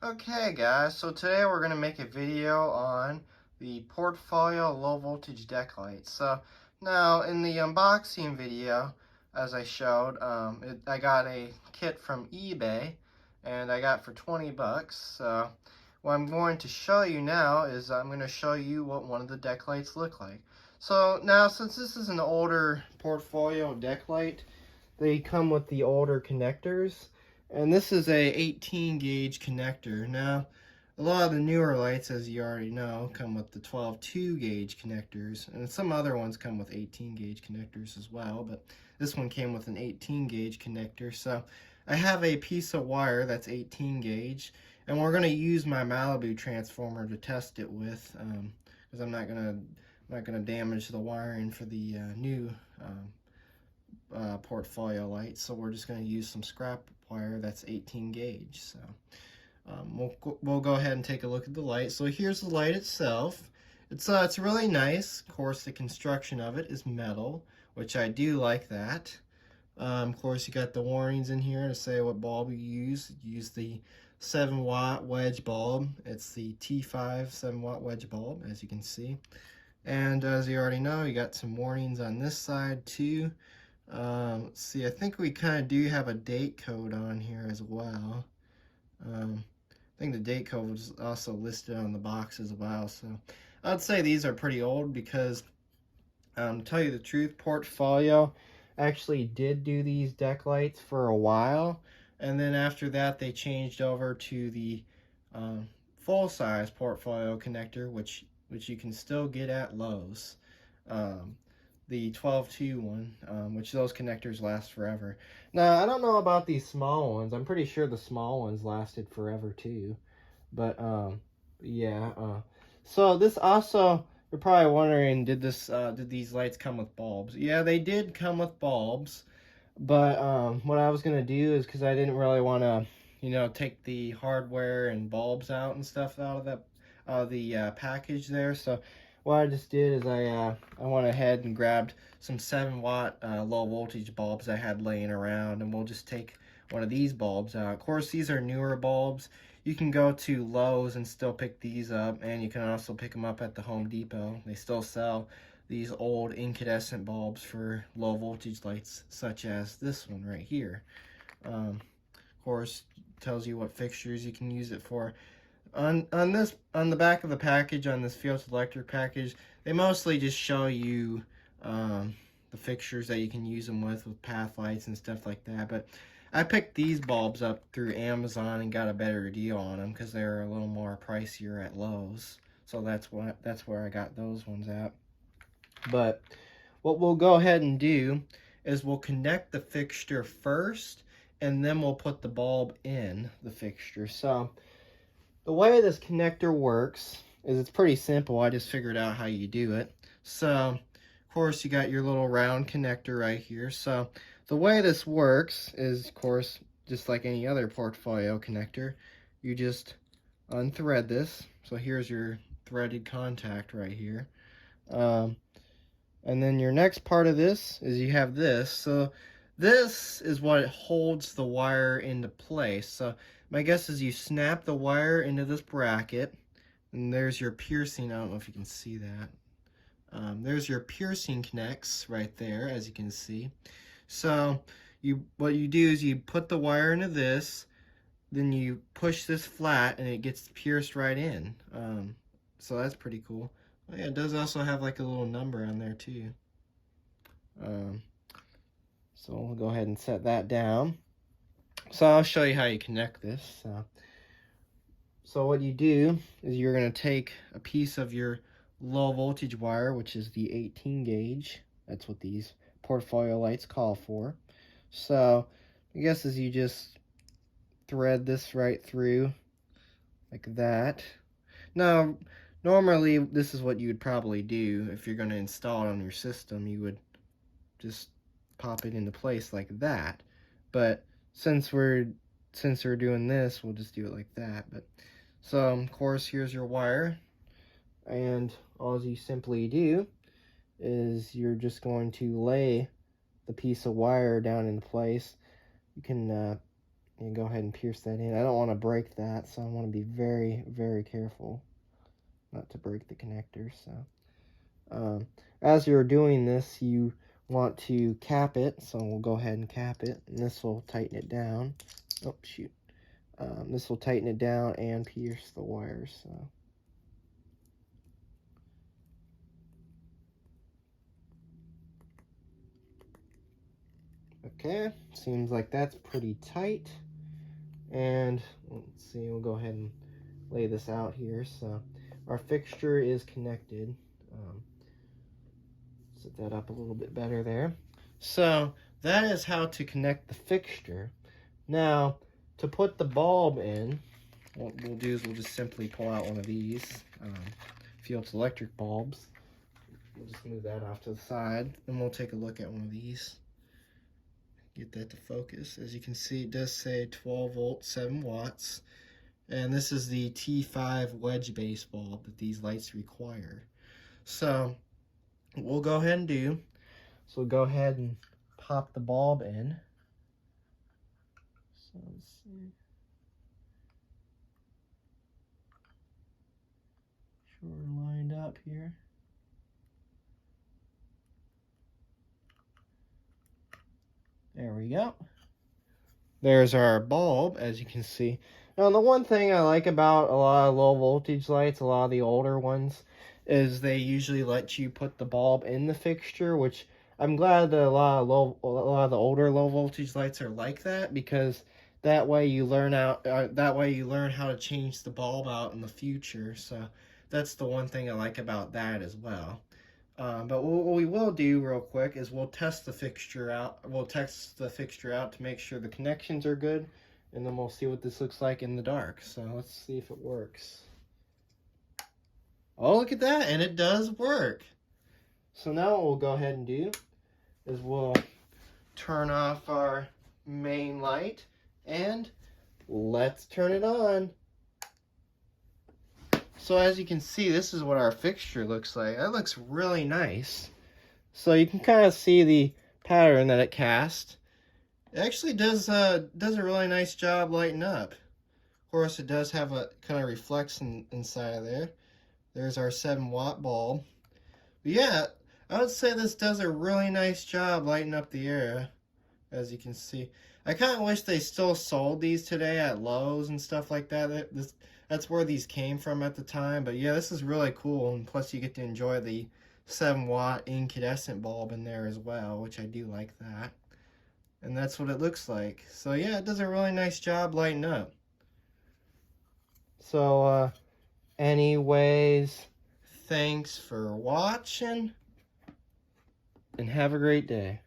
Okay guys, so today we're going to make a video on the Portfolio low voltage deck lights. So now in the unboxing video, as I showed, I got a kit from eBay and I got for 20 bucks. So what I'm going to show you now is I'm going to show you what one of the deck lights look like. So now since this is an older Portfolio deck light, they come with the older connectors. And this is a 18 gauge connector. Now, a lot of the newer lights, as you already know, come with the 12 2 gauge connectors. And some other ones come with 18 gauge connectors as well. But this one came with an 18 gauge connector. So I have a piece of wire that's 18 gauge. And we're going to use my Malibu transformer to test it with. Because I'm not gonna damage the wiring for the new Portfolio lights, so we're just going to use some scrap wire that's 18 gauge. So we'll go ahead and take a look at the light. So here's the light itself. It's really nice. Of course, the construction of it is metal, which I do like that. Of course, you got the warnings in here to say what bulb you use. Use the 7-watt wedge bulb. It's the T5 7-watt wedge bulb, as you can see. And as you already know, you got some warnings on this side too. Let's see, I think we kind of do have a date code on here as well. I think the date code was also listed on the box as well. So I'd say these are pretty old because, to tell you the truth, Portfolio actually did do these deck lights for a while. And then after that, they changed over to the full-size Portfolio connector, which you can still get at Lowe's. The 12-2 one, which those connectors last forever. Now, I don't know about these small ones. I'm pretty sure the small ones lasted forever too. But, yeah. So this also, you're probably wondering, did these lights come with bulbs? Yeah, they did come with bulbs. But, what I was going to do is, because I didn't really want to, take the hardware and bulbs out and stuff out of the package there. So what I just did is I went ahead and grabbed some 7-watt low voltage bulbs I had laying around, and we'll just take one of these bulbs out. Of course, these are newer bulbs. You can go to Lowe's and still pick these up, and you can also pick them up at the Home Depot. They still sell these old incandescent bulbs for low voltage lights, such as this one right here. Of course, tells you what fixtures you can use it for. On the back of the package, on this Fields Electric package, they mostly just show you the fixtures that you can use them with path lights and stuff like that. But I picked these bulbs up through Amazon and got a better deal on them because they're a little more pricier at Lowe's. So that's where I got those ones at. But what we'll go ahead and do is we'll connect the fixture first, and then we'll put the bulb in the fixture. So the way this connector works is it's pretty simple. I just figured out how you do it. So, of course, you got your little round connector right here. So the way this works is, of course, just like any other Portfolio connector, you just unthread this. So here's your threaded contact right here. And then your next part of this is you have this. So this is what holds the wire into place. So my guess is you snap the wire into this bracket, and there's your piercing. I don't know if you can see that. There's your piercing connects right there, as you can see. So what you do is you put the wire into this, then you push this flat, and it gets pierced right in. So that's pretty cool. Oh, yeah, it does also have like a little number on there too. So we'll go ahead and set that down. So I'll show you how you connect this. So what you do is you're going to take a piece of your low voltage wire, which is the 18 gauge. That's what these Portfolio lights call for. So I guess as you just thread this right through like that. Now, normally this is what you would probably do if you're going to install it on your system. You would just pop it into place like that. But since we're doing this, we'll just do it like that. But so of course, here's your wire, and all you simply do is you're just going to lay the piece of wire down in place. You can and go ahead and pierce that in. I don't want to break that, so I want to be very, very careful not to break the connector. So as you're doing this, you want to cap it, so we'll go ahead and cap it, and this will tighten it down. Oh, shoot. This will tighten it down and pierce the wires. So. Okay, seems like that's pretty tight. And let's see, we'll go ahead and lay this out here. So our fixture is connected. Set that up a little bit better there. So that is how to connect the fixture. Now, to put the bulb in, what we'll do is we'll just simply pull out one of these Fields electric bulbs. We'll just move that off to the side, and we'll take a look at one of these. Get that to focus. As you can see, it does say 12 volts, 7 watts. And this is the T5 wedge base bulb that these lights require. So what we'll go ahead and do, so we'll go ahead and pop the bulb in. So let's see. Sure we're lined up here. There we go. There's our bulb, as you can see. Now, the one thing I like about a lot of low voltage lights, a lot of the older ones, is they usually let you put the bulb in the fixture, which I'm glad that a lot of the older low voltage lights are like that, because that way you learn how to change the bulb out in the future. So that's the one thing I like about that as well. But what we will do real quick is we'll test the fixture out. We'll test the fixture out to make sure the connections are good, and then we'll see what this looks like in the dark. So let's see if it works. Oh, look at that, and it does work. So now what we'll go ahead and do is we'll turn off our main light, and let's turn it on. So as you can see, this is what our fixture looks like. That looks really nice. So you can kind of see the pattern that it cast. It actually does a really nice job lighting up. Of course, it does have a kind of reflex inside of there. There's our 7-watt bulb. But yeah, I would say this does a really nice job lighting up the area, as you can see. I kind of wish they still sold these today at Lowe's and stuff like that. That's where these came from at the time. But yeah, this is really cool. And plus you get to enjoy the 7-watt incandescent bulb in there as well, which I do like that. And that's what it looks like. So yeah, it does a really nice job lighting up. So anyways, thanks for watching and have a great day.